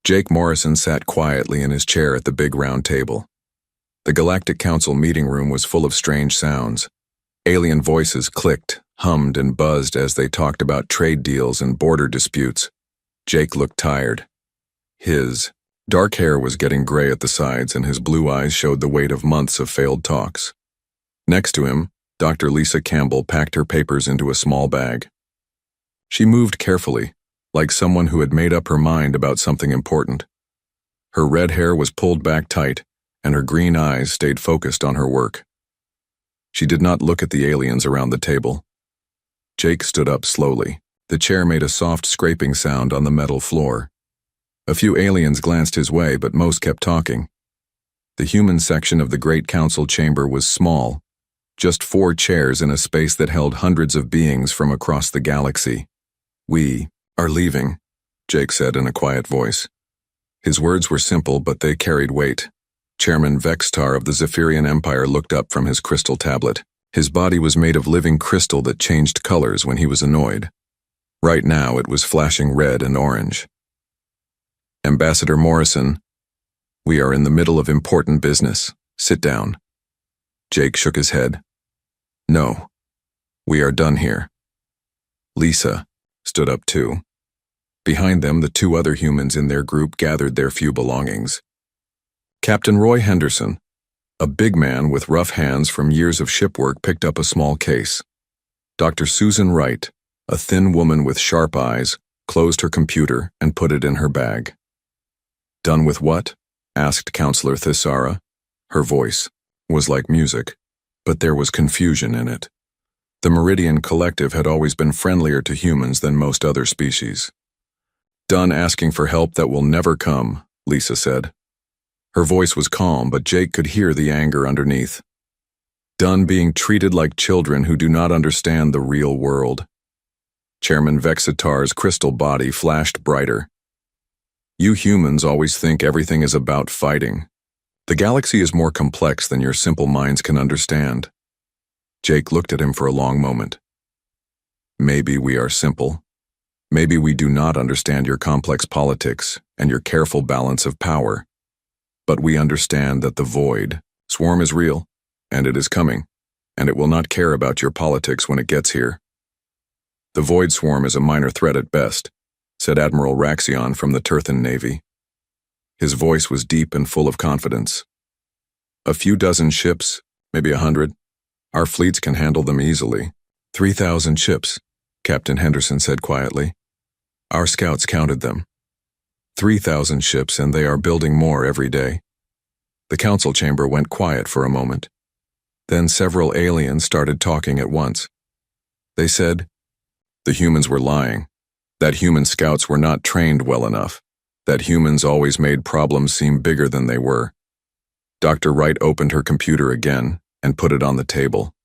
Jake Morrison sat quietly in his chair at the big round table. The Galactic Council meeting room was full of strange sounds. Alien voices clicked, hummed, and buzzed as they talked about trade deals and border disputes. Jake looked tired. His dark hair was getting gray at the sides, and his blue eyes showed the weight of months of failed talks. Next to him, Dr. Lisa Campbell packed her papers into a small bag. She moved carefully, like someone who had made up her mind about something important. Her red hair was pulled back tight, and her green eyes stayed focused on her work. She did not look at the aliens around the table. Jake stood up slowly. The chair made a soft scraping sound on the metal floor. A few aliens glanced his way, but most kept talking. The human section of the Great Council chamber was small, just 4 chairs in a space that held hundreds of beings from across the galaxy. "We are leaving," Jake said in a quiet voice. His words were simple, but they carried weight. Chairman Vextar of the Zephyrian Empire looked up from his crystal tablet. His body was made of living crystal that changed colors when he was annoyed. Right now it was flashing red and orange. "Ambassador Morrison, we are in the middle of important business. Sit down." Jake shook his head. "No, we are done here." Lisa stood up too. Behind them, the 2 other humans in their group gathered their few belongings. Captain Roy Henderson, a big man with rough hands from years of shipwork, picked up a small case. Dr. Susan Wright, a thin woman with sharp eyes, closed her computer and put it in her bag. "Done with what?" asked Counselor Thisara. Her voice was like music, but there was confusion in it. The Meridian Collective had always been friendlier to humans than most other species. "Done asking for help that will never come," Lisa said. Her voice was calm, but Jake could hear the anger underneath. "Done being treated like children who do not understand the real world." Chairman Vexitar's crystal body flashed brighter. "You humans always think everything is about fighting. The galaxy is more complex than your simple minds can understand." Jake looked at him for a long moment. "Maybe we are simple. Maybe we do not understand your complex politics and your careful balance of power. But we understand that the void swarm is real, and it is coming, and it will not care about your politics when it gets here." "The void swarm is a minor threat at best," said Admiral Raxion from the Turthan Navy. His voice was deep and full of confidence. "A few dozen ships, maybe 100. Our fleets can handle them easily." 3,000 ships, Captain Henderson said quietly. "Our scouts counted them. 3,000 ships, and they are building more every day." The council chamber went quiet for a moment. Then several aliens started talking at once. They said, "The humans were lying. That human scouts were not trained well enough. That humans always made problems seem bigger than they were." Dr. Wright opened her computer again and put it on the table.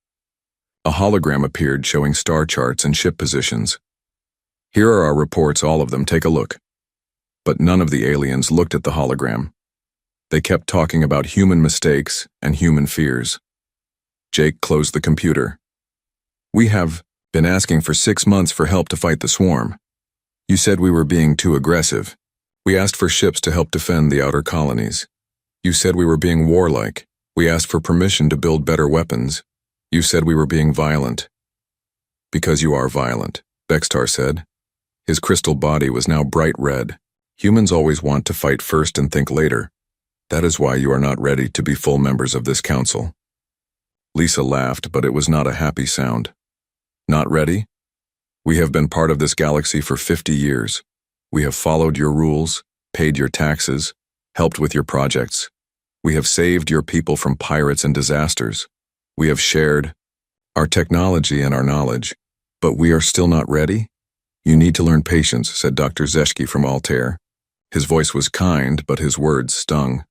A hologram appeared showing star charts and ship positions. "Here are our reports, all of them. Take a look." But none of the aliens looked at the hologram. They kept talking about human mistakes and human fears. Jake closed the computer. "We have been asking for 6 months for help to fight the swarm. You said we were being too aggressive. We asked for ships to help defend the outer colonies. You said we were being warlike. We asked for permission to build better weapons. You said we were being violent." "Because you are violent," Vextar said. His crystal body was now bright red. "Humans always want to fight first and think later. That is why you are not ready to be full members of this council." Lisa laughed, but it was not a happy sound. "Not ready? We have been part of this galaxy for 50 years. We have followed your rules, paid your taxes, helped with your projects. We have saved your people from pirates and disasters. We have shared our technology and our knowledge. But we are still not ready? You need to learn patience," said Dr. Zeshki from Altair. His voice was kind, but his words stung.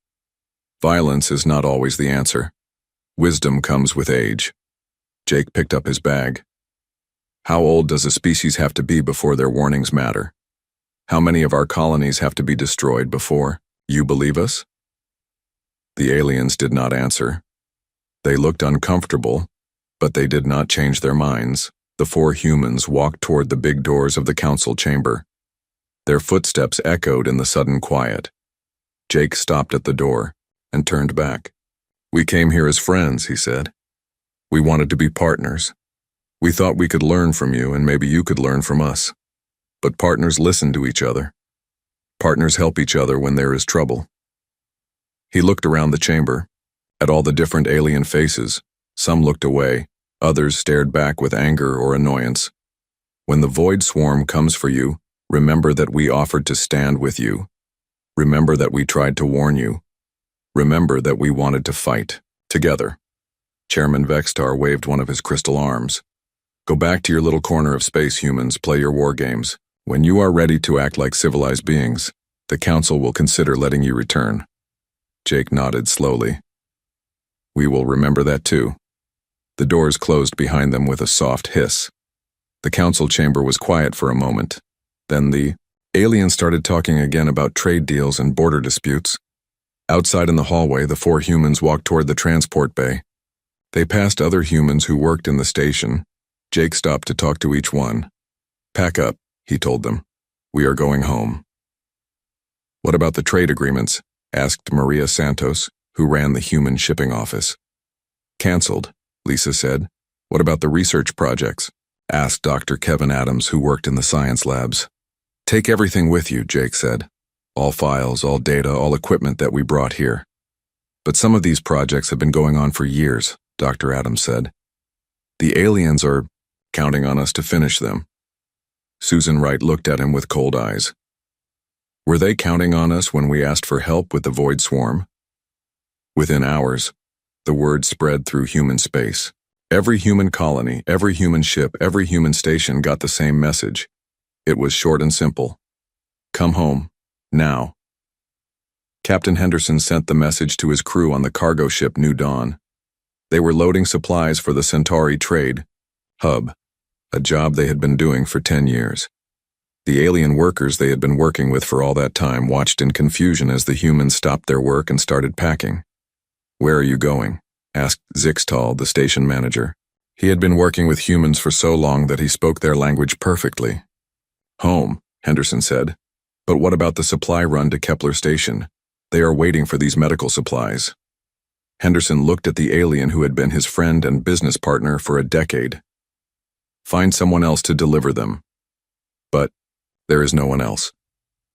"Violence is not always the answer. Wisdom comes with age." Jake picked up his bag. "How old does a species have to be before their warnings matter? How many of our colonies have to be destroyed before you believe us?" The aliens did not answer. They looked uncomfortable, but they did not change their minds. The 4 humans walked toward the big doors of the council chamber. Their footsteps echoed in the sudden quiet. Jake stopped at the door and turned back. "We came here as friends," he said. "We wanted to be partners. We thought we could learn from you and maybe you could learn from us. But partners listen to each other. Partners help each other when there is trouble." He looked around the chamber, at all the different alien faces. Some looked away, others stared back with anger or annoyance. "When the void swarm comes for you, remember that we offered to stand with you. Remember that we tried to warn you. Remember that we wanted to fight, together." Chairman Vextar waved one of his crystal arms. "Go back to your little corner of space, humans, play your war games. When you are ready to act like civilized beings, the Council will consider letting you return." Jake nodded slowly. "We will remember that too." The doors closed behind them with a soft hiss. The Council chamber was quiet for a moment. Then the aliens started talking again about trade deals and border disputes. Outside in the hallway, the four humans walked toward the transport bay. They passed other humans who worked in the station. Jake stopped to talk to each one. "Pack up," he told them. "We are going home." "What about the trade agreements?" asked Maria Santos, who ran the human shipping office. "Cancelled," Lisa said. "What about the research projects?" asked Dr. Kevin Adams, who worked in the science labs. "Take everything with you," Jake said. "All files, all data, all equipment that we brought here." "But some of these projects have been going on for years," Dr. Adams said. "The aliens are counting on us to finish them." Susan Wright looked at him with cold eyes. "Were they counting on us when we asked for help with the void swarm?" Within hours, the word spread through human space. Every human colony, every human ship, every human station got the same message. It was short and simple. "Come home, now." Captain Henderson sent the message to his crew on the cargo ship New Dawn. They were loading supplies for the Centauri trade hub, a job they had been doing for 10 years. The alien workers they had been working with for all that time watched in confusion as the humans stopped their work and started packing. "Where are you going?" asked Zixtal, the station manager. He had been working with humans for so long that he spoke their language perfectly. "Home," Henderson said. "But what about the supply run to Kepler Station? They are waiting for these medical supplies." Henderson looked at the alien who had been his friend and business partner for a decade. "Find someone else to deliver them." "But there is no one else.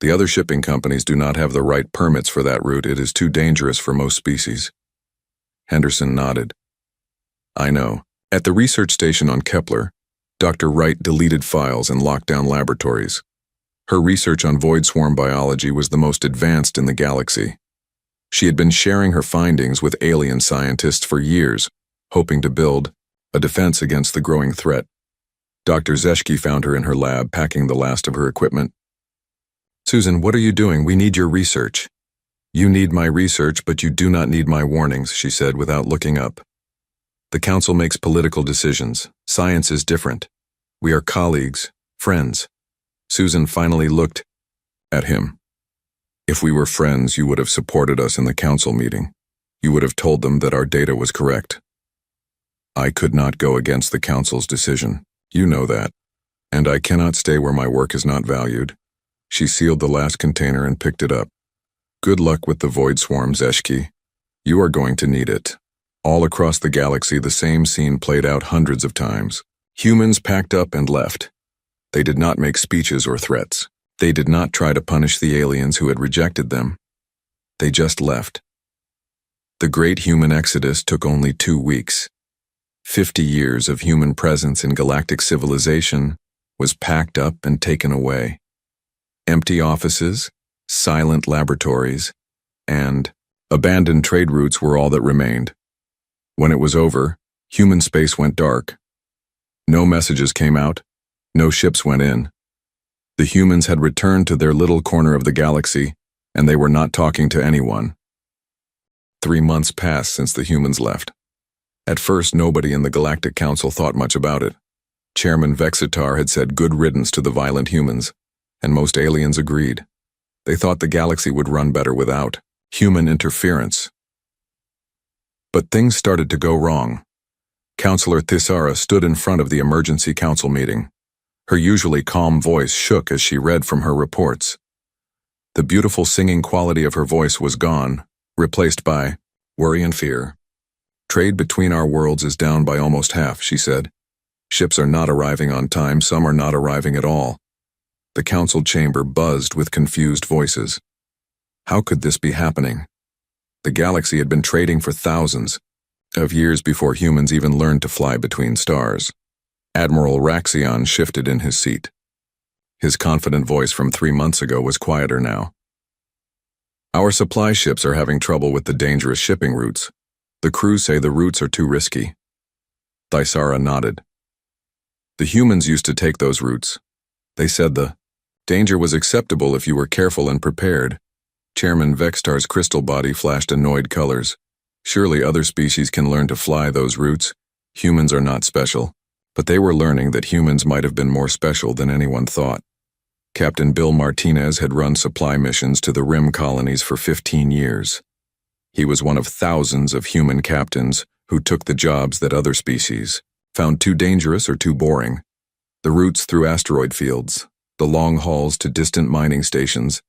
The other shipping companies do not have the right permits for that route. It is too dangerous for most species." Henderson nodded. "I know. At the research station on Kepler, Dr. Wright deleted files and locked down laboratories. Her research on void swarm biology was the most advanced in the galaxy. She had been sharing her findings with alien scientists for years, hoping to build a defense against the growing threat. Dr. Zeschke found her in her lab packing the last of her equipment. "Susan, what are you doing? We need your research." "You need my research, but you do not need my warnings," she said without looking up. "The Council makes political decisions. Science is different. We are colleagues, friends." Susan finally looked at him. "If we were friends, you would have supported us in the Council meeting. You would have told them that our data was correct." "I could not go against the Council's decision. You know that. And I cannot stay where my work is not valued." She sealed the last container and picked it up. "Good luck with the void swarm, Zeschke. You are going to need it." All across the galaxy, the same scene played out hundreds of times. Humans packed up and left. They did not make speeches or threats. They did not try to punish the aliens who had rejected them. They just left. The great human exodus took only 2 weeks. 50 years of human presence in galactic civilization was packed up and taken away. Empty offices, silent laboratories, and abandoned trade routes were all that remained. When it was over, human space went dark. No messages came out, no ships went in. The humans had returned to their little corner of the galaxy, and they were not talking to anyone. 3 months passed since the humans left. At first, nobody in the Galactic Council thought much about it. Chairman Vexitar had said good riddance to the violent humans, and most aliens agreed. They thought the galaxy would run better without human interference. But things started to go wrong. Councillor Thisara stood in front of the emergency council meeting. Her usually calm voice shook as she read from her reports. The beautiful singing quality of her voice was gone, replaced by worry and fear. Trade between our worlds is down by almost half, she said. Ships are not arriving on time, some are not arriving at all. The council chamber buzzed with confused voices. How could this be happening? The galaxy had been trading for thousands of years before humans even learned to fly between stars. Admiral Raxion shifted in his seat. His confident voice from 3 months ago was quieter now. Our supply ships are having trouble with the dangerous shipping routes. The crew say the routes are too risky. Thaisara nodded. The humans used to take those routes. They said the danger was acceptable if you were careful and prepared. Chairman Vextar's crystal body flashed annoyed colors. Surely other species can learn to fly those routes. Humans are not special. But they were learning that humans might have been more special than anyone thought. Captain Bill Martinez had run supply missions to the Rim colonies for 15 years. He was one of thousands of human captains who took the jobs that other species found too dangerous or too boring. The routes through asteroid fields, the long hauls to distant mining stations,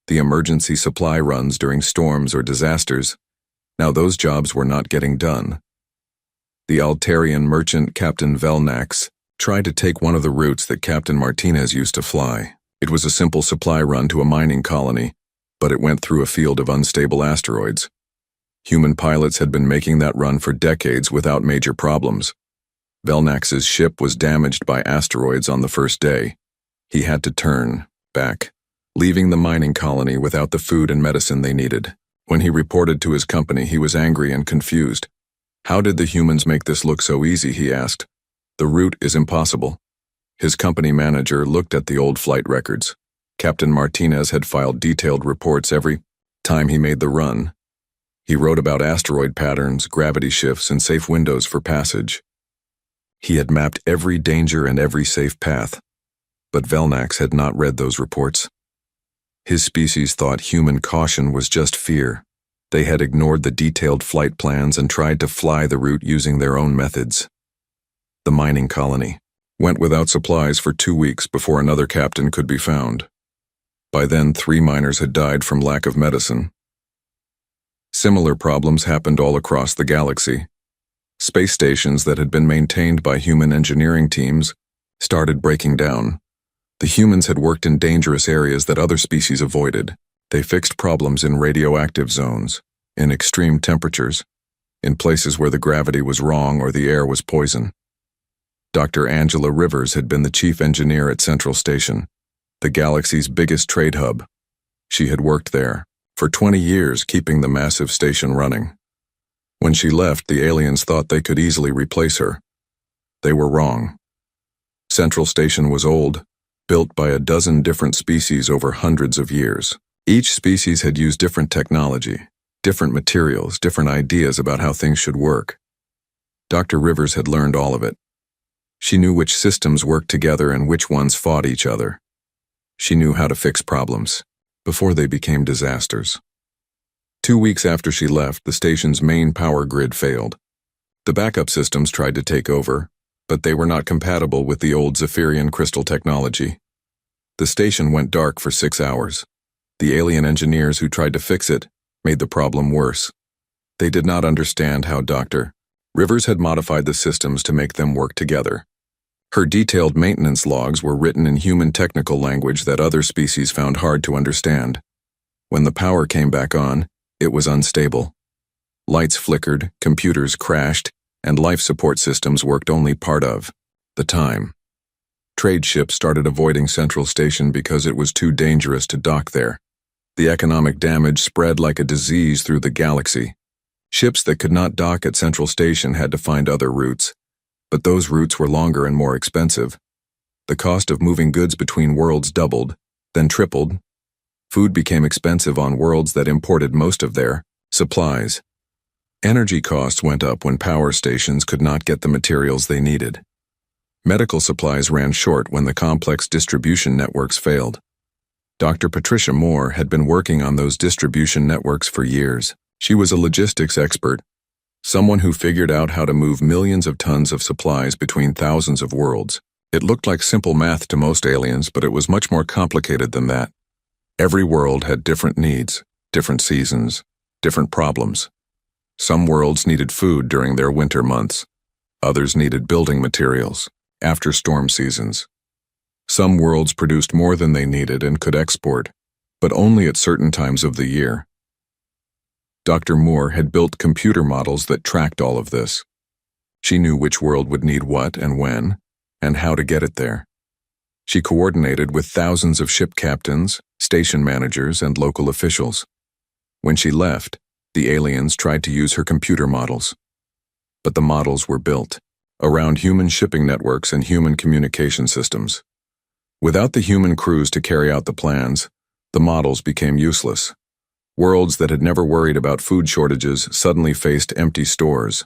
the emergency supply runs during storms or disasters. Now those jobs were not getting done. The Altarian merchant Captain Velnax tried to take one of the routes that Captain Martinez used to fly. It was a simple supply run to a mining colony, but it went through a field of unstable asteroids. Human pilots had been making that run for decades without major problems. Velnax's ship was damaged by asteroids on the first day. He had to turn back, leaving the mining colony without the food and medicine they needed. When he reported to his company, he was angry and confused. How did the humans make this look so easy, he asked. The route is impossible. His company manager looked at the old flight records. Captain Martinez had filed detailed reports every time he made the run. He wrote about asteroid patterns, gravity shifts, and safe windows for passage. He had mapped every danger and every safe path. But Velnax had not read those reports. His species thought human caution was just fear. They had ignored the detailed flight plans and tried to fly the route using their own methods. The mining colony went without supplies for 2 weeks before another captain could be found. By then, 3 miners had died from lack of medicine. Similar problems happened all across the galaxy. Space stations that had been maintained by human engineering teams started breaking down. The humans had worked in dangerous areas that other species avoided. They fixed problems in radioactive zones, in extreme temperatures, in places where the gravity was wrong or the air was poison. Dr. Angela Rivers had been the chief engineer at Central Station, the galaxy's biggest trade hub. She had worked there for 20 years, keeping the massive station running. When she left, the aliens thought they could easily replace her. They were wrong. Central Station was old, built by a dozen different species over hundreds of years. Each species had used different technology, different materials, different ideas about how things should work. Dr. Rivers had learned all of it. She knew which systems worked together and which ones fought each other. She knew how to fix problems before they became disasters. 2 weeks after she left, the station's main power grid failed. The backup systems tried to take over, but they were not compatible with the old Zephyrian crystal technology. The station went dark for 6 hours. The alien engineers who tried to fix it made the problem worse. They did not understand how Dr. Rivers had modified the systems to make them work together. Her detailed maintenance logs were written in human technical language that other species found hard to understand. When the power came back on, it was unstable. Lights flickered, computers crashed, and life support systems worked only part of the time. Trade ships started avoiding Central Station because it was too dangerous to dock there. The economic damage spread like a disease through the galaxy. Ships that could not dock at Central Station had to find other routes, but those routes were longer and more expensive. The cost of moving goods between worlds doubled, then tripled. Food became expensive on worlds that imported most of their supplies. Energy costs went up when power stations could not get the materials they needed. Medical supplies ran short when the complex distribution networks failed. Dr. Patricia Moore had been working on those distribution networks for years. She was a logistics expert, someone who figured out how to move millions of tons of supplies between thousands of worlds. It looked like simple math to most aliens, but it was much more complicated than that. Every world had different needs, different seasons, different problems. Some worlds needed food during their winter months. Others needed building materials after storm seasons. Some worlds produced more than they needed and could export, but only at certain times of the year. Dr. Moore had built computer models that tracked all of this. She knew which world would need what and when, and how to get it there. She coordinated with thousands of ship captains, station managers, and local officials. When she left, the aliens tried to use her computer models. But the models were built around human shipping networks and human communication systems. Without the human crews to carry out the plans, the models became useless. Worlds that had never worried about food shortages suddenly faced empty stores.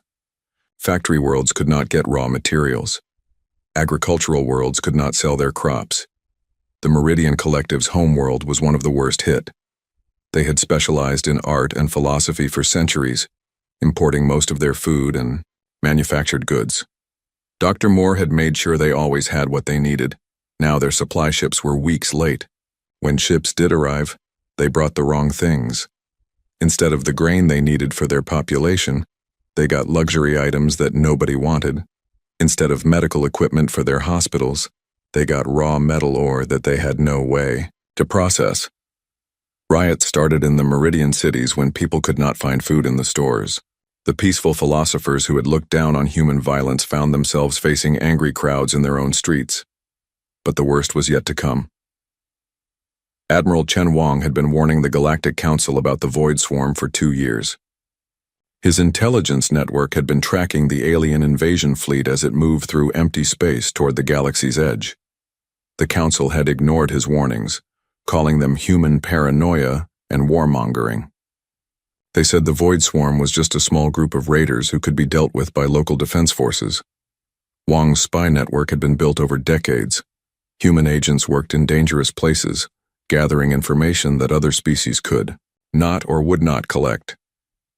Factory worlds could not get raw materials. Agricultural worlds could not sell their crops. The Meridian Collective's homeworld was one of the worst hit. They had specialized in art and philosophy for centuries, importing most of their food and manufactured goods. Dr. Moore had made sure they always had what they needed. Now their supply ships were weeks late. When ships did arrive, they brought the wrong things. Instead of the grain they needed for their population, they got luxury items that nobody wanted. Instead of medical equipment for their hospitals, they got raw metal ore that they had no way to process. Riots started in the Meridian cities when people could not find food in the stores. The peaceful philosophers who had looked down on human violence found themselves facing angry crowds in their own streets. But the worst was yet to come. Admiral Chen Wang had been warning the Galactic Council about the Void Swarm for 2 years. His intelligence network had been tracking the alien invasion fleet as it moved through empty space toward the galaxy's edge. The Council had ignored his warnings, calling them human paranoia and warmongering. They said the Void Swarm was just a small group of raiders who could be dealt with by local defense forces. Wang's spy network had been built over decades. Human agents worked in dangerous places, gathering information that other species could not or would not collect.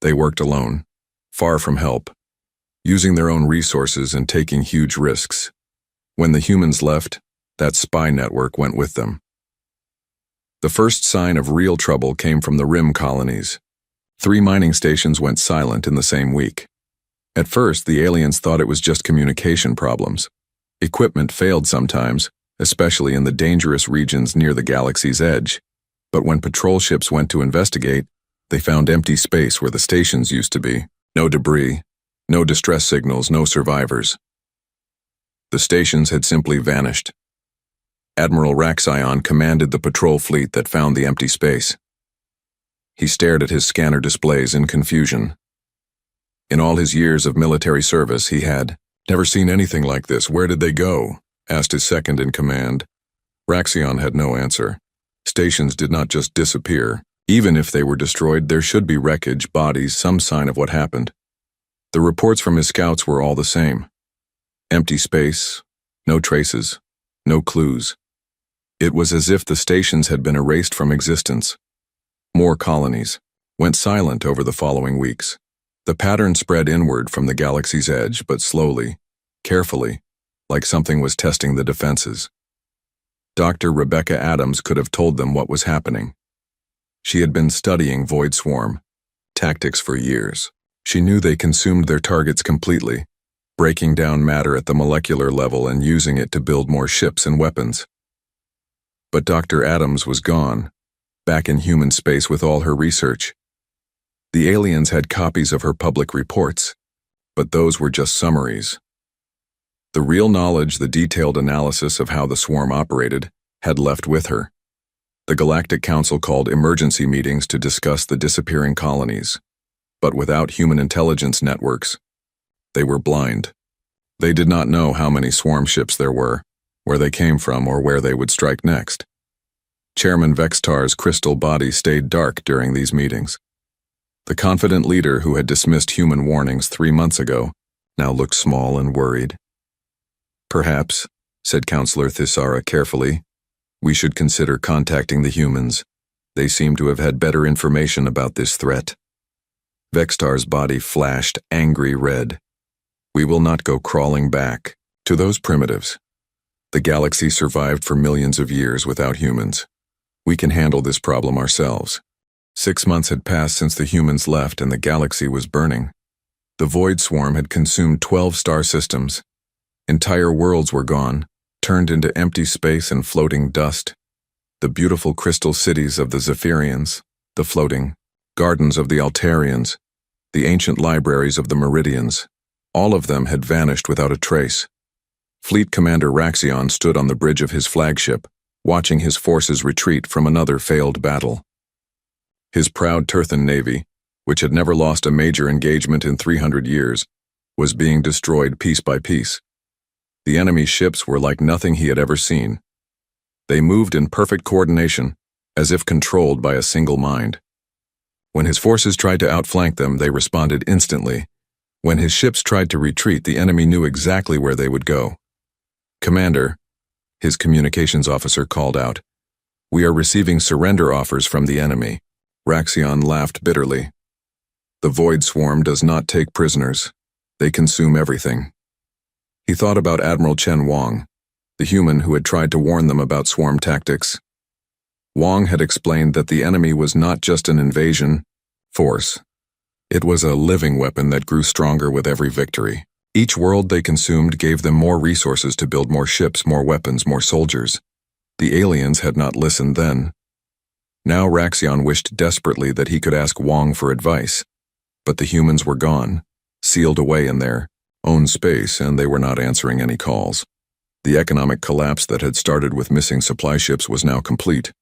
They worked alone, far from help, using their own resources and taking huge risks. When the humans left, that spy network went with them. The first sign of real trouble came from the Rim colonies. 3 mining stations went silent in the same week. At first, the aliens thought it was just communication problems. Equipment failed sometimes, especially in the dangerous regions near the galaxy's edge. But when patrol ships went to investigate, they found empty space where the stations used to be. No debris, no distress signals, no survivors. The stations had simply vanished. Admiral Raxion commanded the patrol fleet that found the empty space. He stared at his scanner displays in confusion. In all his years of military service, he had never seen anything like this. Where did they go? Asked his second in command. Raxion had no answer. Stations did not just disappear. Even if they were destroyed, there should be wreckage, bodies, some sign of what happened. The reports from his scouts were all the same. Empty space, no traces, no clues. It was as if the stations had been erased from existence. More colonies went silent over the following weeks. The pattern spread inward from the galaxy's edge, but slowly, carefully, like something was testing the defenses. Dr. Rebecca Adams could have told them what was happening. She had been studying Void Swarm tactics for years. She knew they consumed their targets completely, breaking down matter at the molecular level and using it to build more ships and weapons. But Dr. Adams was gone, back in human space with all her research. The aliens had copies of her public reports, but those were just summaries. The real knowledge, the detailed analysis of how the swarm operated, had left with her. The Galactic Council called emergency meetings to discuss the disappearing colonies. But without human intelligence networks, they were blind. They did not know how many swarm ships there were, where they came from, or where they would strike next. Chairman Vextar's crystal body stayed dark during these meetings. The confident leader who had dismissed human warnings 3 months ago now looked small and worried. Perhaps, said Counselor Thisara carefully, we should consider contacting the humans. They seem to have had better information about this threat. Vextar's body flashed angry red. We will not go crawling back to those primitives. The galaxy survived for millions of years without humans. We can handle this problem ourselves. 6 months had passed since the humans left and the galaxy was burning. The void swarm had consumed 12 star systems. Entire worlds were gone, turned into empty space and floating dust. The beautiful crystal cities of the Zephyrians, the floating gardens of the Altarians, the ancient libraries of the Meridians, all of them had vanished without a trace. Fleet Commander Raxion stood on the bridge of his flagship, watching his forces retreat from another failed battle. His proud Turthan navy, which had never lost a major engagement in 300 years, was being destroyed piece by piece. The enemy ships were like nothing he had ever seen. They moved in perfect coordination, as if controlled by a single mind. When his forces tried to outflank them, they responded instantly. When his ships tried to retreat, the enemy knew exactly where they would go. "Commander," his communications officer called out, "we are receiving surrender offers from the enemy." Raxion laughed bitterly. "The void swarm does not take prisoners. They consume everything." He thought about Admiral Chen Wang, the human who had tried to warn them about swarm tactics. Wang had explained that the enemy was not just an invasion force. It was a living weapon that grew stronger with every victory. Each world they consumed gave them more resources to build more ships, more weapons, more soldiers. The aliens had not listened then. Now Raxion wished desperately that he could ask Wang for advice, but the humans were gone, sealed away in their own space, and they were not answering any calls. The economic collapse that had started with missing supply ships was now complete.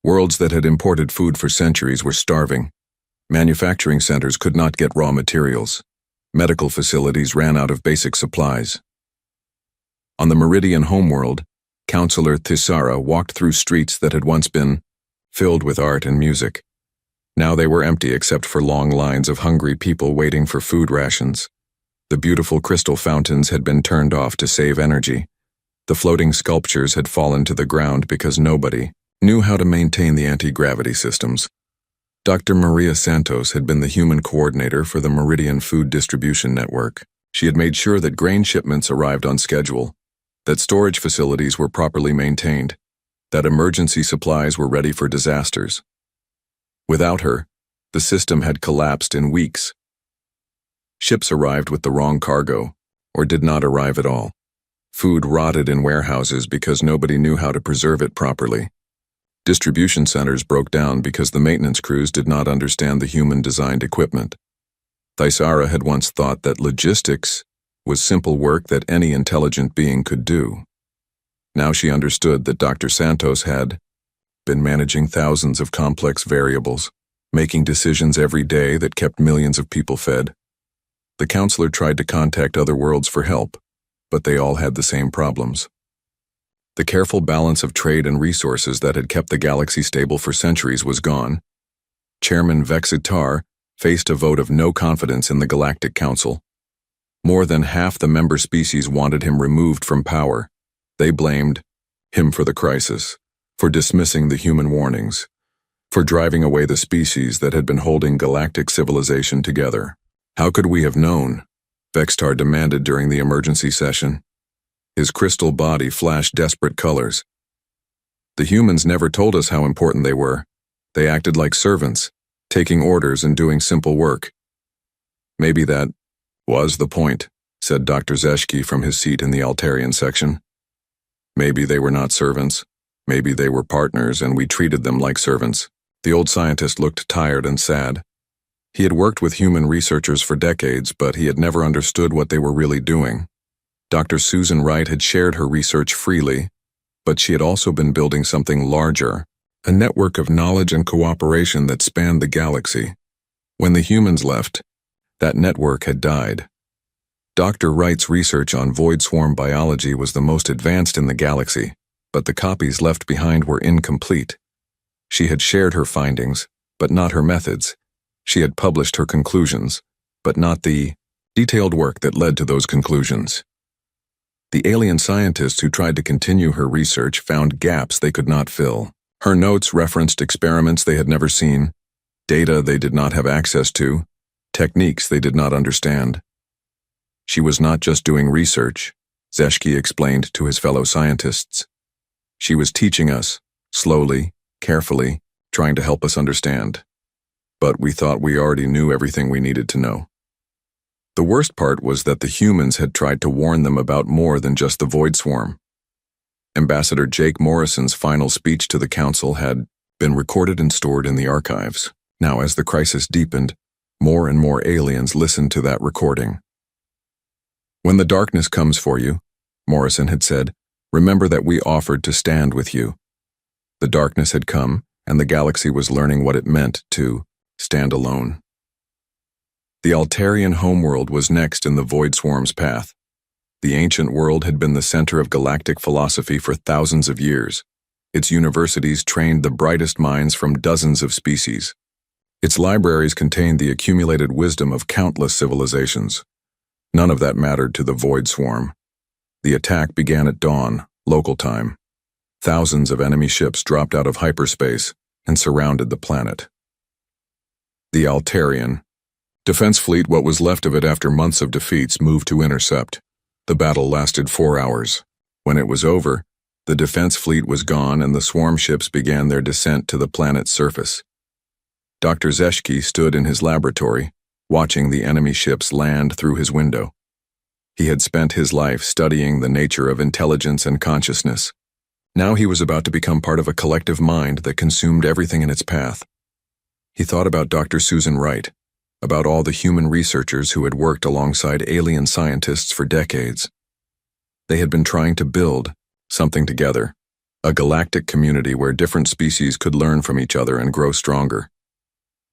Worlds that had imported food for centuries were starving. Manufacturing centers could not get raw materials. Medical facilities ran out of basic supplies. On the Meridian homeworld, Counselor Thisara walked through streets that had once been filled with art and music. Now they were empty except for long lines of hungry people waiting for food rations. The beautiful crystal fountains had been turned off to save energy. The floating sculptures had fallen to the ground because nobody knew how to maintain the anti-gravity systems. Dr. Maria Santos had been the human coordinator for the Meridian Food Distribution Network. She had made sure that grain shipments arrived on schedule, that storage facilities were properly maintained, that emergency supplies were ready for disasters. Without her, the system had collapsed in weeks. Ships arrived with the wrong cargo, or did not arrive at all. Food rotted in warehouses because nobody knew how to preserve it properly. Distribution centers broke down because the maintenance crews did not understand the human-designed equipment. Thisara had once thought that logistics was simple work that any intelligent being could do. Now she understood that Dr. Santos had been managing thousands of complex variables, making decisions every day that kept millions of people fed. The counselor tried to contact other worlds for help, but they all had the same problems. The careful balance of trade and resources that had kept the galaxy stable for centuries was gone. Chairman Vexitar faced a vote of no confidence in the Galactic Council. More than half the member species wanted him removed from power. They blamed him for the crisis, for dismissing the human warnings, for driving away the species that had been holding galactic civilization together. "How could we have known?" Vexitar demanded during the emergency session. His crystal body flashed desperate colors. "The humans never told us how important they were. They acted like servants, taking orders and doing simple work." "Maybe that was the point," said Dr. Zeshki from his seat in the Altarian section. "Maybe they were not servants. Maybe they were partners and we treated them like servants." The old scientist looked tired and sad. He had worked with human researchers for decades, but he had never understood what they were really doing. Dr. Susan Wright had shared her research freely, but she had also been building something larger, a network of knowledge and cooperation that spanned the galaxy. When the humans left, that network had died. Dr. Wright's research on void swarm biology was the most advanced in the galaxy, but the copies left behind were incomplete. She had shared her findings, but not her methods. She had published her conclusions, but not the detailed work that led to those conclusions. The alien scientists who tried to continue her research found gaps they could not fill. Her notes referenced experiments they had never seen, data they did not have access to, techniques they did not understand. She was not just doing research, Zeshki explained to his fellow scientists. She was teaching us, slowly, carefully, trying to help us understand. But we thought we already knew everything we needed to know. The worst part was that the humans had tried to warn them about more than just the void swarm. Ambassador Jake Morrison's final speech to the council had been recorded and stored in the archives. Now, as the crisis deepened, more and more aliens listened to that recording. "When the darkness comes for you," Morrison had said, "remember that we offered to stand with you." The darkness had come, and the galaxy was learning what it meant to stand alone. The Altarian homeworld was next in the Void Swarm's path. The ancient world had been the center of galactic philosophy for thousands of years. Its universities trained the brightest minds from dozens of species. Its libraries contained the accumulated wisdom of countless civilizations. None of that mattered to the Void Swarm. The attack began at dawn, local time. Thousands of enemy ships dropped out of hyperspace and surrounded the planet. The Altarian Defense Fleet, what was left of it after months of defeats, moved to intercept. The battle lasted 4 hours. When it was over, the defense fleet was gone and the swarm ships began their descent to the planet's surface. Dr. Zeshki stood in his laboratory, watching the enemy ships land through his window. He had spent his life studying the nature of intelligence and consciousness. Now he was about to become part of a collective mind that consumed everything in its path. He thought about Dr. Susan Wright, about all the human researchers who had worked alongside alien scientists for decades. They had been trying to build something together, a galactic community where different species could learn from each other and grow stronger.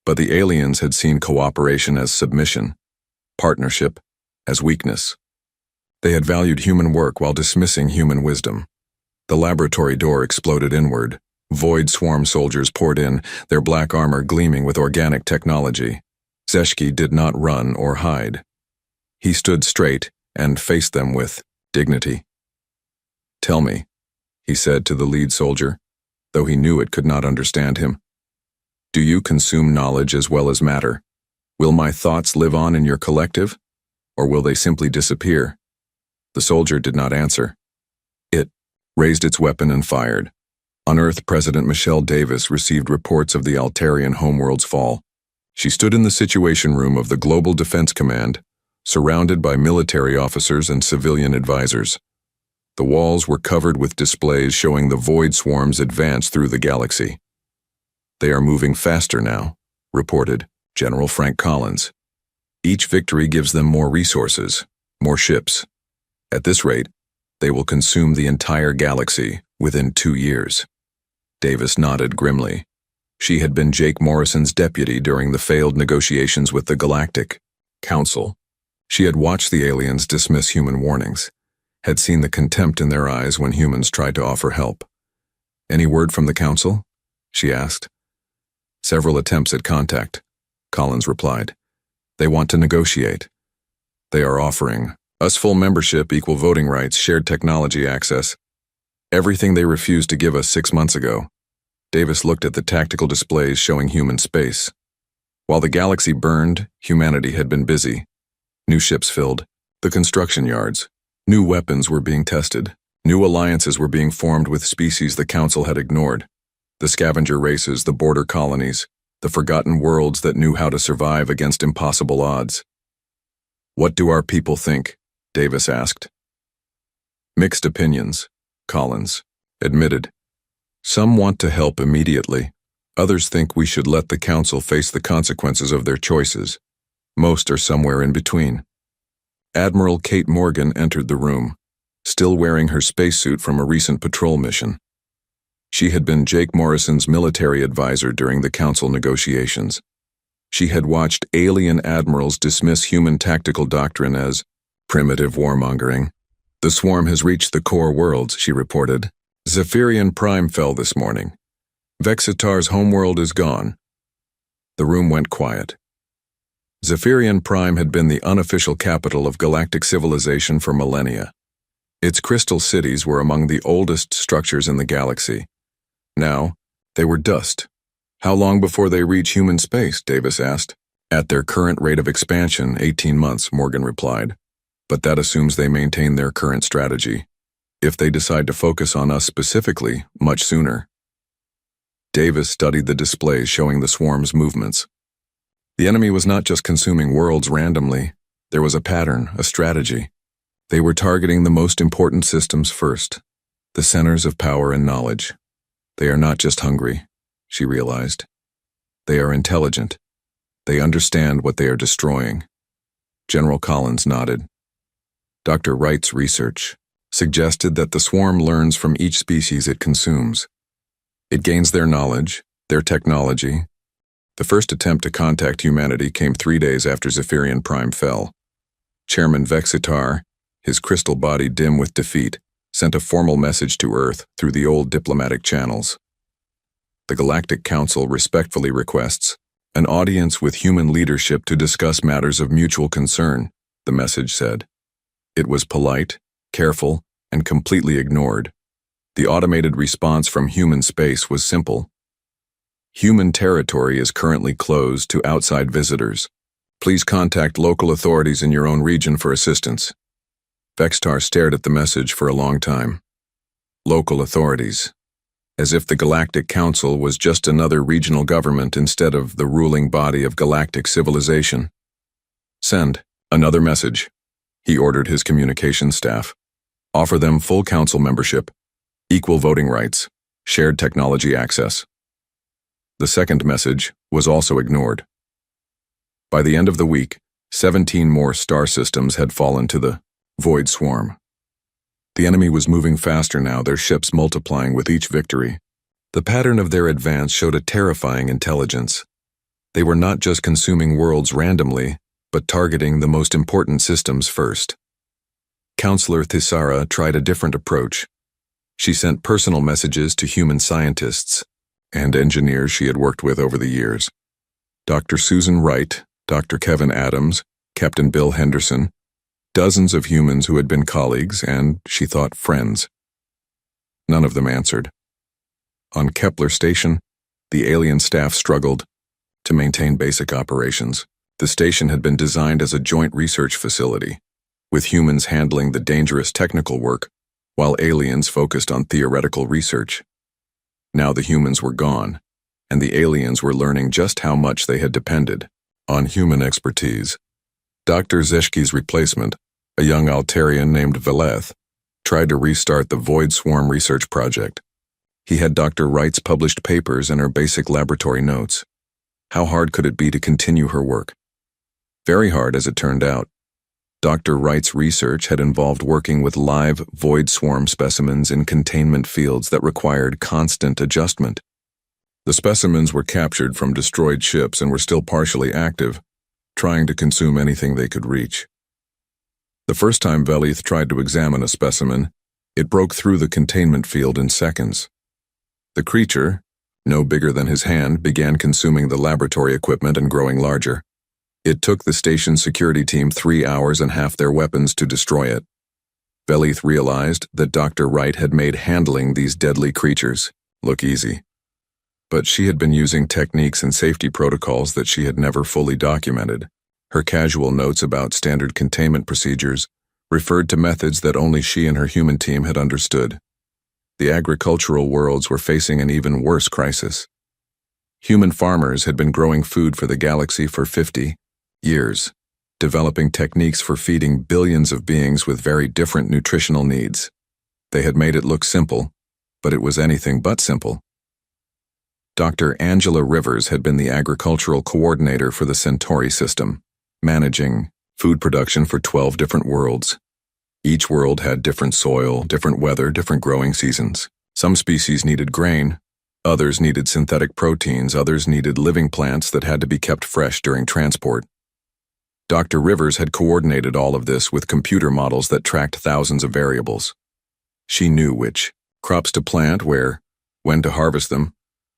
But the aliens had seen cooperation as submission, partnership as weakness. They had valued human work while dismissing human wisdom. The laboratory door exploded inward. Void swarm soldiers poured in, their black armor gleaming with organic technology. Zeshki did not run or hide. He stood straight and faced them with dignity. "Tell me," he said to the lead soldier, though he knew it could not understand him. "Do you consume knowledge as well as matter? Will my thoughts live on in your collective, or will they simply disappear?" The soldier did not answer. It raised its weapon and fired. On Earth, President Michelle Davis received reports of the Altarian homeworld's fall. She stood in the Situation Room of the Global Defense Command, surrounded by military officers and civilian advisors. The walls were covered with displays showing the Void Swarm's advance through the galaxy. "They are moving faster now," reported General Frank Collins. "Each victory gives them more resources, more ships. At this rate, they will consume the entire galaxy within 2 years." Davis nodded grimly. She had been Jake Morrison's deputy during the failed negotiations with the Galactic Council. She had watched the aliens dismiss human warnings, had seen the contempt in their eyes when humans tried to offer help. "Any word from the Council?" she asked. "Several attempts at contact," Collins replied. "They want to negotiate. They are offering us full membership, equal voting rights, shared technology access. Everything they refused to give us 6 months ago." Davis looked at the tactical displays showing human space. While the galaxy burned, humanity had been busy. New ships filled the construction yards. New weapons were being tested. New alliances were being formed with species the Council had ignored. The scavenger races, the border colonies, the forgotten worlds that knew how to survive against impossible odds. "What do our people think?" Davis asked. "Mixed opinions," Collins admitted. "Some want to help immediately. Others think we should let the Council face the consequences of their choices. Most are somewhere in between." Admiral Kate Morgan entered the room, still wearing her spacesuit from a recent patrol mission. She had been Jake Morrison's military advisor during the Council negotiations. She had watched alien admirals dismiss human tactical doctrine as primitive warmongering. "The swarm has reached the core worlds," she reported. "Zephyrian Prime fell this morning. Vexitar's homeworld is gone." The room went quiet. Zephyrian Prime had been the unofficial capital of galactic civilization for millennia. Its crystal cities were among the oldest structures in the galaxy. Now, they were dust. "How long before they reach human space?" Davis asked. "At their current rate of expansion, 18 months, Morgan replied. but that assumes they maintain their current strategy. If they decide to focus on us specifically, much sooner. Davis studied the displays showing the swarm's movements. The enemy was not just consuming worlds randomly. There was a pattern, a strategy. They were targeting the most important systems first, the centers of power and knowledge. They are not just hungry, she realized. They are intelligent. They understand what they are destroying. General Collins nodded. Dr. Wright's research suggested that the swarm learns from each species it consumes. It gains their knowledge, their technology. The first attempt to contact humanity came 3 days after Zephyrian Prime fell. Chairman Vexitar, his crystal body dim with defeat, sent a formal message to Earth through the old diplomatic channels. The Galactic Council respectfully requests an audience with human leadership to discuss matters of mutual concern, the message said. It was polite, careful, and completely ignored. The automated response from human space was simple. Human territory is currently closed to outside visitors. Please contact local authorities in your own region for assistance. Vexitar stared at the message for a long time. Local authorities. As if the Galactic Council was just another regional government instead of the ruling body of galactic civilization. Send another message, he ordered his communications staff. Offer them full council membership, equal voting rights, shared technology access. The second message was also ignored. By the end of the week, 17 more star systems had fallen to the void swarm. The enemy was moving faster now, their ships multiplying with each victory. The pattern of their advance showed a terrifying intelligence. They were not just consuming worlds randomly, but targeting the most important systems first. Counselor Thisara tried a different approach. She sent personal messages to human scientists and engineers she had worked with over the years. Dr. Susan Wright, Dr. Kevin Adams, Captain Bill Henderson, dozens of humans who had been colleagues and, she thought, friends. None of them answered. On Kepler Station, the alien staff struggled to maintain basic operations. The station had been designed as a joint research facility, with humans handling the dangerous technical work, while aliens focused on theoretical research. Now the humans were gone, and the aliens were learning just how much they had depended on human expertise. Dr. Zeshki's replacement, a young Altarian named Veleth, tried to restart the Void Swarm research project. He had Dr. Wright's published papers and her basic laboratory notes. How hard could it be to continue her work? Very hard, as it turned out. Dr. Wright's research had involved working with live void swarm specimens in containment fields that required constant adjustment. The specimens were captured from destroyed ships and were still partially active, trying to consume anything they could reach. The first time Veleth tried to examine a specimen, it broke through the containment field in seconds. The creature, no bigger than his hand, began consuming the laboratory equipment and growing larger. It took the station's security team 3 hours and half their weapons to destroy it. Veleth realized that Dr. Wright had made handling these deadly creatures look easy. But she had been using techniques and safety protocols that she had never fully documented. Her casual notes about standard containment procedures referred to methods that only she and her human team had understood. The agricultural worlds were facing an even worse crisis. Human farmers had been growing food for the galaxy for 50 years, developing techniques for feeding billions of beings with very different nutritional needs. They had made it look simple, but it was anything but simple. Dr. Angela Rivers had been the agricultural coordinator for the Centauri system, managing food production for 12 different worlds. Each world had different soil, different weather, different growing seasons. Some species needed grain, others needed synthetic proteins, others needed living plants that had to be kept fresh during transport. Dr. Rivers had coordinated all of this with computer models that tracked thousands of variables. She knew which crops to plant, where, when to harvest them,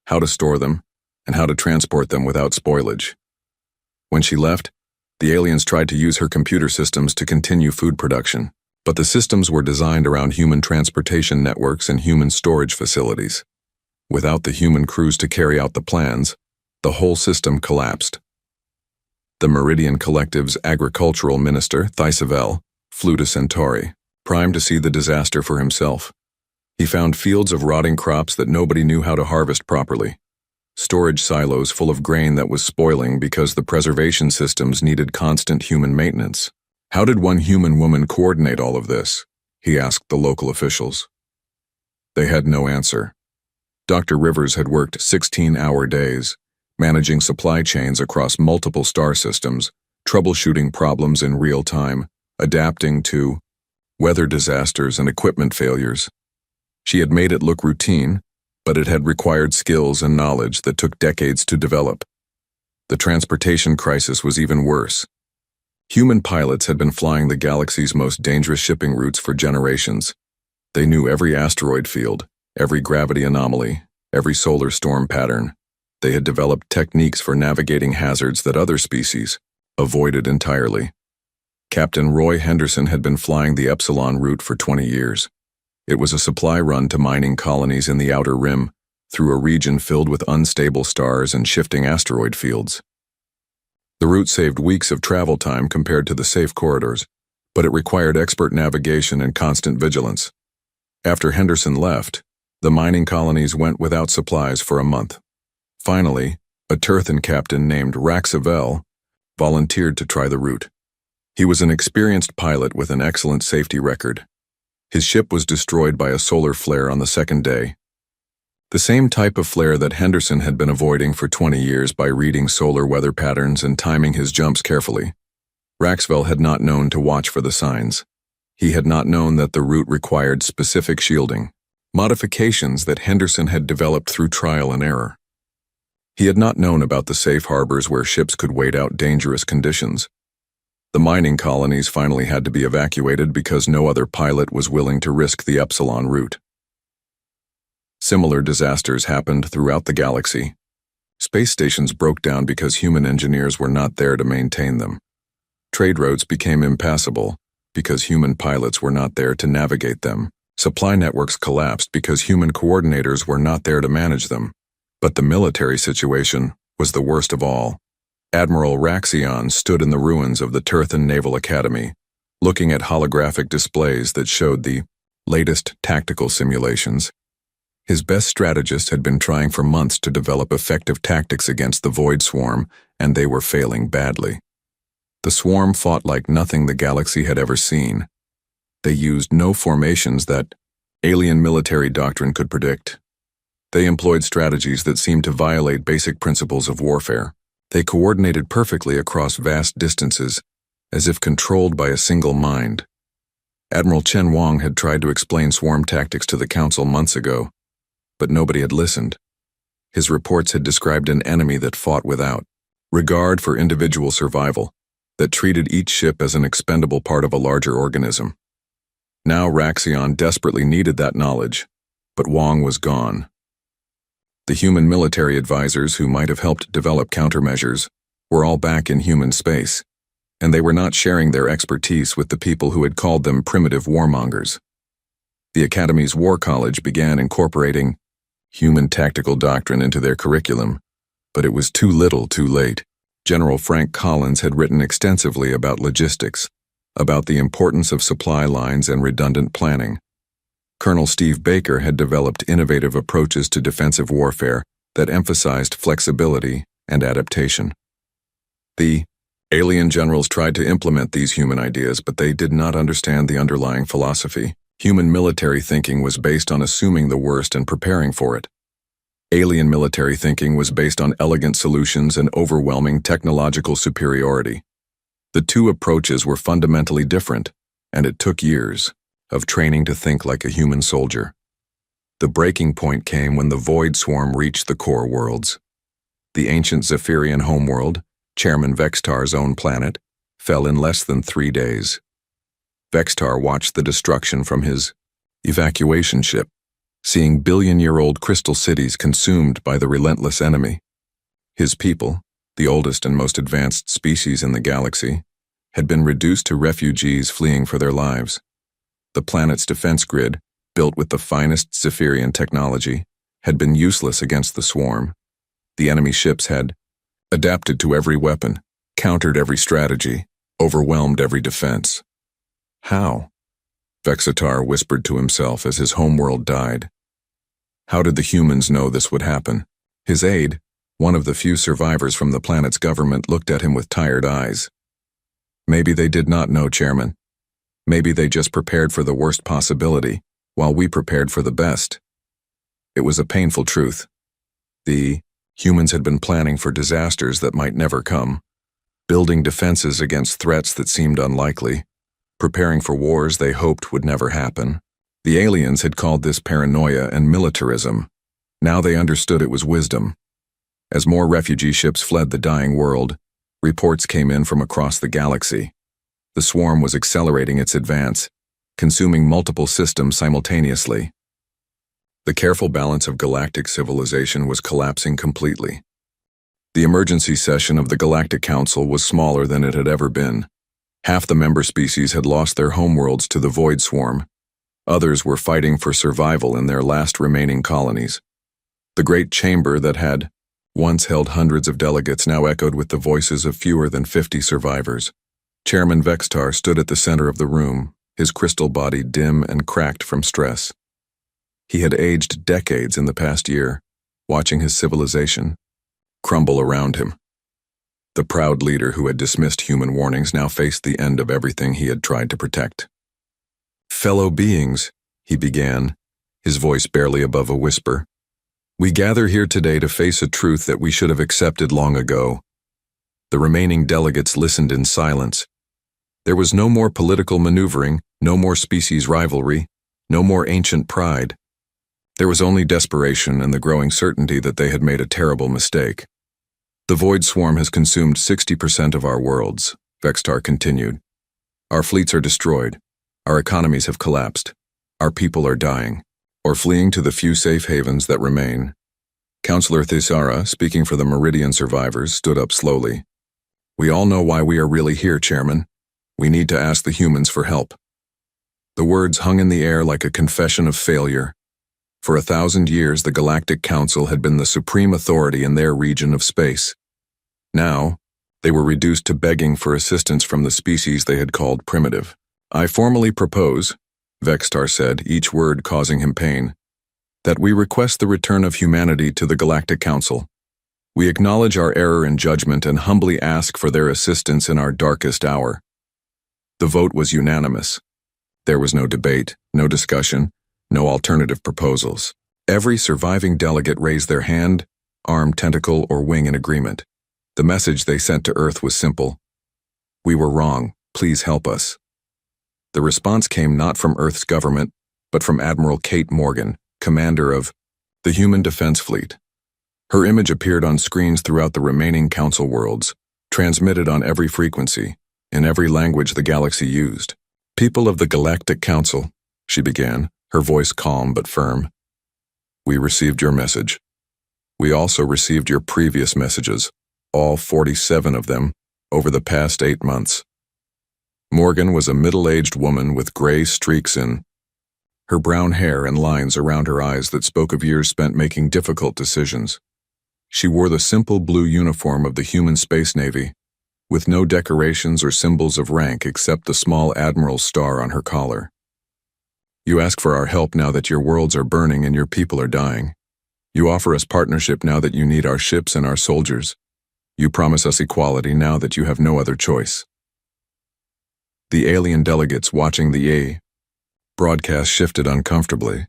how to store them, and how to transport them without spoilage. When she left, the aliens tried to use her computer systems to continue food production, but the systems were designed around human transportation networks and human storage facilities. Without the human crews to carry out the plans, the whole system collapsed. The Meridian Collective's agricultural minister, Thysavel, flew to Centauri, primed to see the disaster for himself. He found fields of rotting crops that nobody knew how to harvest properly, storage silos full of grain that was spoiling because the preservation systems needed constant human maintenance. How did one human woman coordinate all of this? He asked the local officials. They had no answer. Dr. Rivers had worked 16-hour days, managing supply chains across multiple star systems, troubleshooting problems in real time, adapting to weather disasters and equipment failures. She had made it look routine, but it had required skills and knowledge that took decades to develop. The transportation crisis was even worse. Human pilots had been flying the galaxy's most dangerous shipping routes for generations. They knew every asteroid field, every gravity anomaly, every solar storm pattern. They had developed techniques for navigating hazards that other species avoided entirely. Captain Roy Henderson had been flying the Epsilon route for 20 years. It was a supply run to mining colonies in the outer rim, through a region filled with unstable stars and shifting asteroid fields. The route saved weeks of travel time compared to the safe corridors, but it required expert navigation and constant vigilance. After Henderson left, the mining colonies went without supplies for a month. Finally, a Turthan captain named Raxivel volunteered to try the route. He was an experienced pilot with an excellent safety record. His ship was destroyed by a solar flare on the second day. The same type of flare that Henderson had been avoiding for 20 years by reading solar weather patterns and timing his jumps carefully. Raxivel had not known to watch for the signs. He had not known that the route required specific shielding, modifications that Henderson had developed through trial and error. He had not known about the safe harbors where ships could wait out dangerous conditions. The mining colonies finally had to be evacuated because no other pilot was willing to risk the Epsilon route. Similar disasters happened throughout the galaxy. Space stations broke down because human engineers were not there to maintain them. Trade routes became impassable because human pilots were not there to navigate them. Supply networks collapsed because human coordinators were not there to manage them. But the military situation was the worst of all. Admiral Raxion stood in the ruins of the Turthan Naval Academy, looking at holographic displays that showed the latest tactical simulations. His best strategists had been trying for months to develop effective tactics against the Void Swarm, and they were failing badly. The Swarm fought like nothing the galaxy had ever seen. They used no formations that alien military doctrine could predict. They employed strategies that seemed to violate basic principles of warfare. They coordinated perfectly across vast distances, as if controlled by a single mind. Admiral Chen Wang had tried to explain swarm tactics to the Council months ago, but nobody had listened. His reports had described an enemy that fought without regard for individual survival, that treated each ship as an expendable part of a larger organism. Now Raxion desperately needed that knowledge, but Wang was gone. The human military advisors who might have helped develop countermeasures were all back in human space, and they were not sharing their expertise with the people who had called them primitive warmongers. The Academy's War College began incorporating human tactical doctrine into their curriculum, but it was too little too late. General Frank Collins had written extensively about logistics, about the importance of supply lines and redundant planning. Colonel Steve Baker had developed innovative approaches to defensive warfare that emphasized flexibility and adaptation. The alien generals tried to implement these human ideas, but they did not understand the underlying philosophy. Human military thinking was based on assuming the worst and preparing for it. Alien military thinking was based on elegant solutions and overwhelming technological superiority. The two approaches were fundamentally different, and it took years of training to think like a human soldier. The breaking point came when the Void Swarm reached the core worlds. The ancient Zephyrian homeworld, Chairman Vextar's own planet, fell in less than 3 days. Vextar watched the destruction from his evacuation ship, seeing billion-year-old crystal cities consumed by the relentless enemy. His people, the oldest and most advanced species in the galaxy, had been reduced to refugees fleeing for their lives. The planet's defense grid, built with the finest Zephyrian technology, had been useless against the swarm. The enemy ships had adapted to every weapon, countered every strategy, overwhelmed every defense. How? Vexitar whispered to himself as his homeworld died. How did the humans know this would happen? His aide, one of the few survivors from the planet's government, looked at him with tired eyes. Maybe they did not know, Chairman. Maybe they just prepared for the worst possibility, while we prepared for the best. It was a painful truth. The humans had been planning for disasters that might never come, building defenses against threats that seemed unlikely, preparing for wars they hoped would never happen. The aliens had called this paranoia and militarism. Now they understood it was wisdom. As more refugee ships fled the dying world, reports came in from across the galaxy. The swarm was accelerating its advance, consuming multiple systems simultaneously. The careful balance of galactic civilization was collapsing completely. The emergency session of the Galactic Council was smaller than it had ever been. Half the member species had lost their homeworlds to the Void Swarm. Others were fighting for survival in their last remaining colonies. The great chamber that had once held hundreds of delegates now echoed with the voices of fewer than 50 survivors. Chairman Vexitar stood at the center of the room, his crystal body dim and cracked from stress. He had aged decades in the past year, watching his civilization crumble around him. The proud leader who had dismissed human warnings now faced the end of everything he had tried to protect. "Fellow beings," he began, his voice barely above a whisper, "we gather here today to face a truth that we should have accepted long ago." The remaining delegates listened in silence. There was no more political maneuvering, no more species rivalry, no more ancient pride. There was only desperation and the growing certainty that they had made a terrible mistake. "The Void Swarm has consumed 60% of our worlds," Vexitar continued. "Our fleets are destroyed. Our economies have collapsed. Our people are dying, or fleeing to the few safe havens that remain." Councillor Thisara, speaking for the Meridian survivors, stood up slowly. "We all know why we are really here, Chairman. We need to ask the humans for help." The words hung in the air like a confession of failure. For 1,000 years, the Galactic Council had been the supreme authority in their region of space. Now, they were reduced to begging for assistance from the species they had called primitive. "I formally propose," Vexitar said, each word causing him pain, "that we request the return of humanity to the Galactic Council. We acknowledge our error in judgment and humbly ask for their assistance in our darkest hour." The vote was unanimous. There was no debate, no discussion, no alternative proposals. Every surviving delegate raised their hand, arm, tentacle, or wing in agreement. The message they sent to Earth was simple: "We were wrong. Please help us." The response came not from Earth's government, but from Admiral Kate Morgan, commander of the Human Defense Fleet. Her image appeared on screens throughout the remaining Council worlds, transmitted on every frequency, in every language the galaxy used. "People of the Galactic Council," she began, her voice calm but firm. "We received your message. We also received your previous messages, all 47 of them, over the past 8 months. Morgan was a middle-aged woman with gray streaks in her brown hair and lines around her eyes that spoke of years spent making difficult decisions. She wore the simple blue uniform of the human space navy, with no decorations or symbols of rank except the small admiral's star on her collar. You ask for our help now that your worlds are burning and your people are dying. You offer us partnership now that you need our ships and our soldiers. You promise us equality now that you have no other choice." The alien delegates watching the broadcast shifted uncomfortably.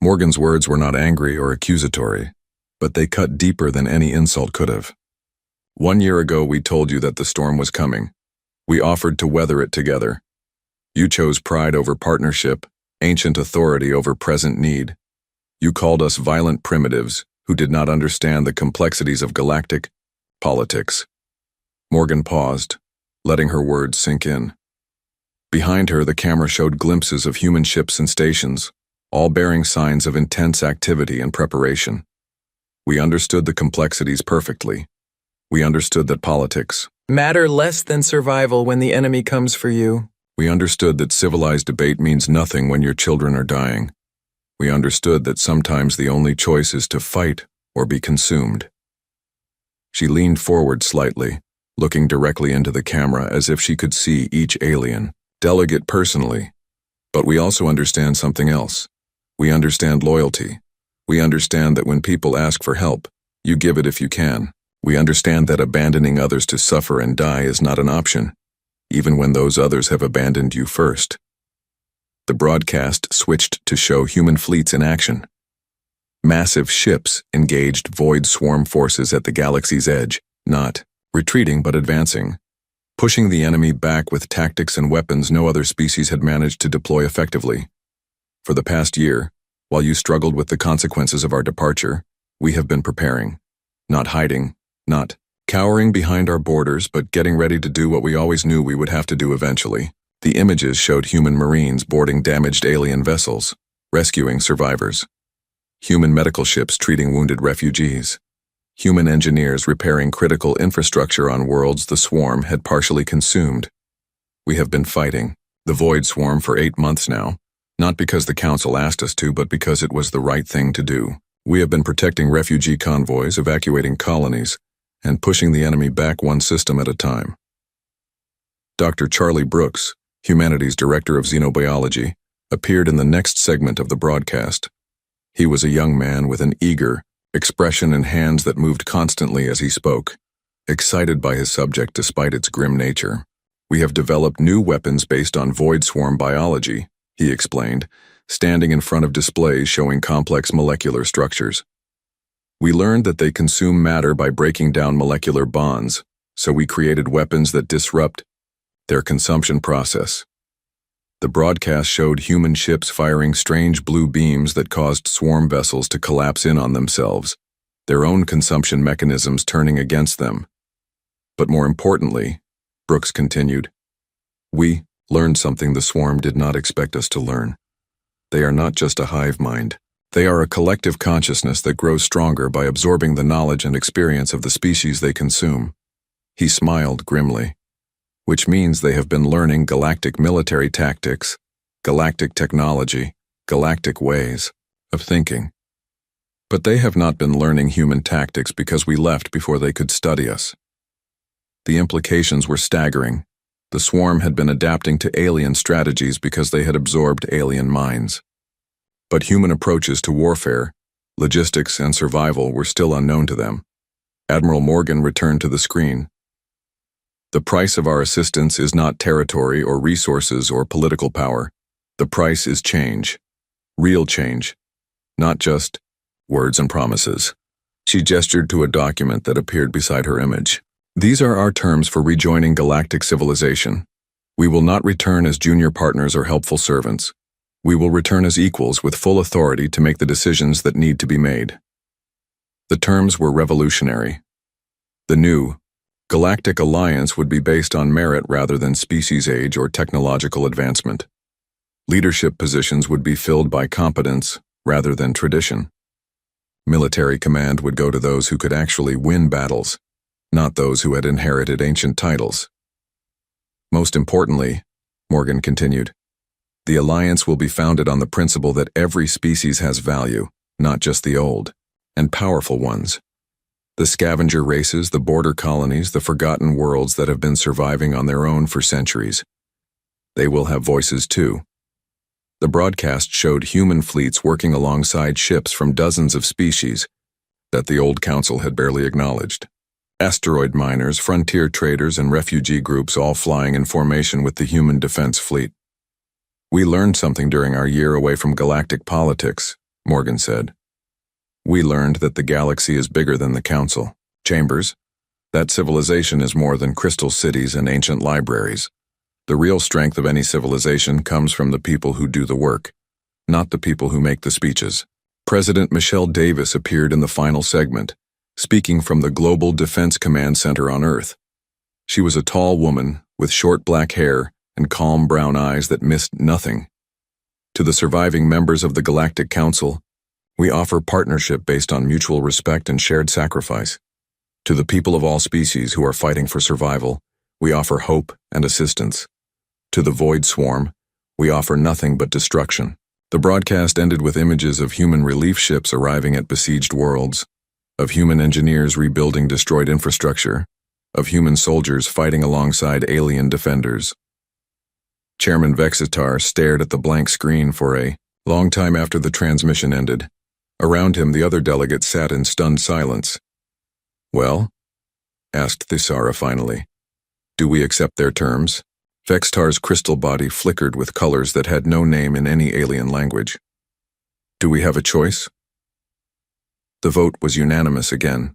Morgan's words were not angry or accusatory, but they cut deeper than any insult could have. "1 year ago we told you that the storm was coming. We offered to weather it together. You chose pride over partnership, ancient authority over present need. You called us violent primitives who did not understand the complexities of galactic politics." Morgan paused, letting her words sink in. Behind her, the camera showed glimpses of human ships and stations, all bearing signs of intense activity and preparation. "We understood the complexities perfectly. We understood that politics matter less than survival when the enemy comes for you. We understood that civilized debate means nothing when your children are dying. We understood that sometimes the only choice is to fight or be consumed." She leaned forward slightly, looking directly into the camera as if she could see each alien, delegate personally. But we also understand something else. We understand loyalty. We understand that when people ask for help, you give it if you can. We understand that abandoning others to suffer and die is not an option, even when those others have abandoned you first. The broadcast switched to show human fleets in action. Massive ships engaged void swarm forces at the galaxy's edge, not retreating but advancing, pushing the enemy back with tactics and weapons no other species had managed to deploy effectively. For the past year, while you struggled with the consequences of our departure, we have been preparing, not hiding, not cowering behind our borders, but getting ready to do what we always knew we would have to do eventually. The images showed human marines boarding damaged alien vessels, rescuing survivors, human medical ships treating wounded refugees, human engineers repairing critical infrastructure on worlds the swarm had partially consumed. We have been fighting the void swarm for 8 months now, not because the Council asked us to, but because it was the right thing to do. We have been protecting refugee convoys, evacuating colonies, and pushing the enemy back one system at a time. Dr. Charlie Brooks, Humanities Director of Xenobiology, appeared in the next segment of the broadcast. He was a young man with an eager expression and hands that moved constantly as he spoke, excited by his subject despite its grim nature. We have developed new weapons based on void swarm biology, he explained, standing in front of displays showing complex molecular structures. We learned that they consume matter by breaking down molecular bonds, so we created weapons that disrupt their consumption process. The broadcast showed human ships firing strange blue beams that caused swarm vessels to collapse in on themselves, their own consumption mechanisms turning against them. But more importantly, Brooks continued, we learned something the swarm did not expect us to learn. They are not just a hive mind. They are a collective consciousness that grows stronger by absorbing the knowledge and experience of the species they consume. He smiled grimly. Which means they have been learning galactic military tactics, galactic technology, galactic ways of thinking. But they have not been learning human tactics because we left before they could study us. The implications were staggering. The swarm had been adapting to alien strategies because they had absorbed alien minds. But human approaches to warfare, logistics, and survival were still unknown to them. Admiral Morgan returned to the screen. The price of our assistance is not territory or resources or political power. The price is change. Real change. Not just words and promises. She gestured to a document that appeared beside her image. These are our terms for rejoining galactic civilization. We will not return as junior partners or helpful servants. We will return as equals with full authority to make the decisions that need to be made. The terms were revolutionary. The new Galactic Alliance would be based on merit rather than species age or technological advancement. Leadership positions would be filled by competence rather than tradition. Military command would go to those who could actually win battles, not those who had inherited ancient titles. Most importantly, Morgan continued, the Alliance will be founded on the principle that every species has value, not just the old and powerful ones. The scavenger races, the border colonies, the forgotten worlds that have been surviving on their own for centuries. They will have voices too. The broadcast showed human fleets working alongside ships from dozens of species that the old council had barely acknowledged. Asteroid miners, frontier traders, and refugee groups all flying in formation with the human defense fleet. We learned something during our year away from galactic politics, Morgan said. We learned that the galaxy is bigger than the Council. Chambers, that civilization is more than crystal cities and ancient libraries. The real strength of any civilization comes from the people who do the work, not the people who make the speeches. President Michelle Davis appeared in the final segment, speaking from the Global Defense Command Center on Earth. She was a tall woman with short black hair and calm brown eyes that missed nothing. To the surviving members of the Galactic Council, we offer partnership based on mutual respect and shared sacrifice. To the people of all species who are fighting for survival, we offer hope and assistance. To the void swarm, we offer nothing but destruction. The broadcast ended with images of human relief ships arriving at besieged worlds, of human engineers rebuilding destroyed infrastructure, of human soldiers fighting alongside alien defenders. Chairman Vexitar stared at the blank screen for a long time after the transmission ended. Around him, the other delegates sat in stunned silence. "Well?" asked Thisara finally. "Do we accept their terms?" Vexitar's crystal body flickered with colors that had no name in any alien language. "Do we have a choice?" The vote was unanimous again.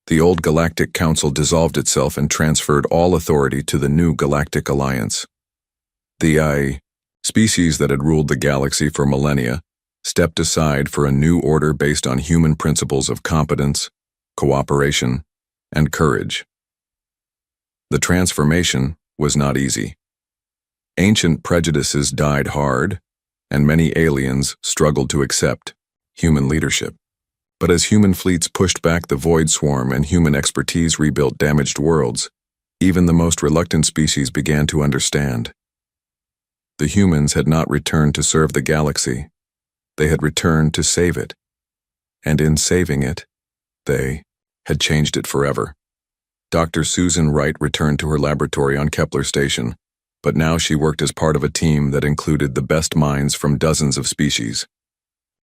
The old Galactic Council dissolved itself and transferred all authority to the new Galactic Alliance. The species that had ruled the galaxy for millennia stepped aside for a new order based on human principles of competence, cooperation, and courage. The transformation was not easy. Ancient prejudices died hard, and many aliens struggled to accept human leadership. But as human fleets pushed back the Void Swarm and human expertise rebuilt damaged worlds, even the most reluctant species began to understand. The humans had not returned to serve the galaxy. They had returned to save it. And in saving it, they had changed it forever. Dr. Susan Wright returned to her laboratory on Kepler Station, but now she worked as part of a team that included the best minds from dozens of species.